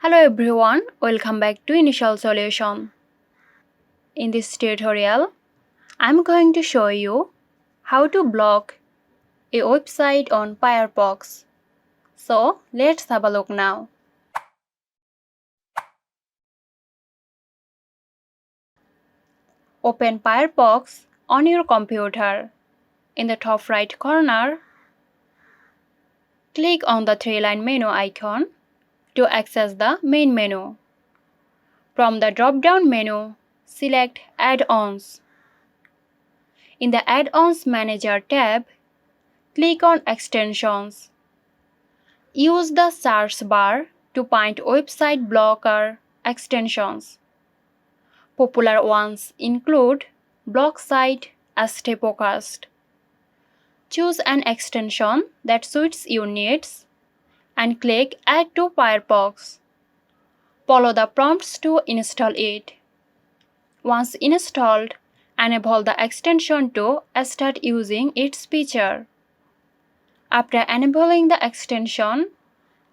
Hello everyone, welcome back to Initial Solution. In this tutorial, I'm going to show you how to block a website on Firefox. So let's have a look now. Open Firefox on your computer. In the top right corner, click on the three-line menu icon to access the main menu. From the drop-down menu, select Add-ons. In the Add-ons Manager tab, click on Extensions. Use the search bar to find website blocker extensions. Popular ones include BlockSite, Stepocast. Choose an extension that suits your needs and click Add to Firefox. Follow the prompts to install it. Once installed, enable the extension to start using its feature. After enabling the extension,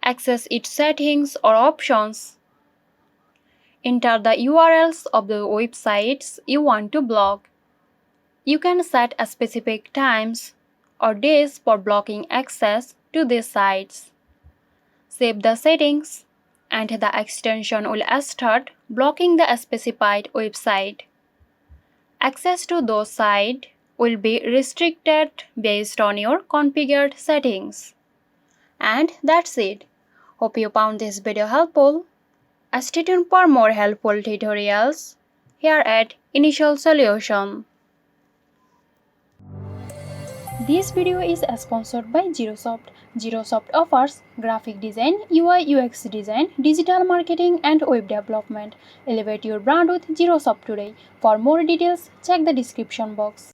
access its settings or options. Enter the URLs of the websites you want to block. You can set specific times or days for blocking access to these sites. Save the settings, and the extension will start blocking the specified website. Access to those sites will be restricted based on your configured settings. And that's it. Hope you found this video helpful. Stay tuned for more helpful tutorials here at Initial Solution. This video is sponsored by Xirosoft. Xirosoft offers graphic design, UI UX design, digital marketing and web development. Elevate your brand with Xirosoft today. For more details, check the description box.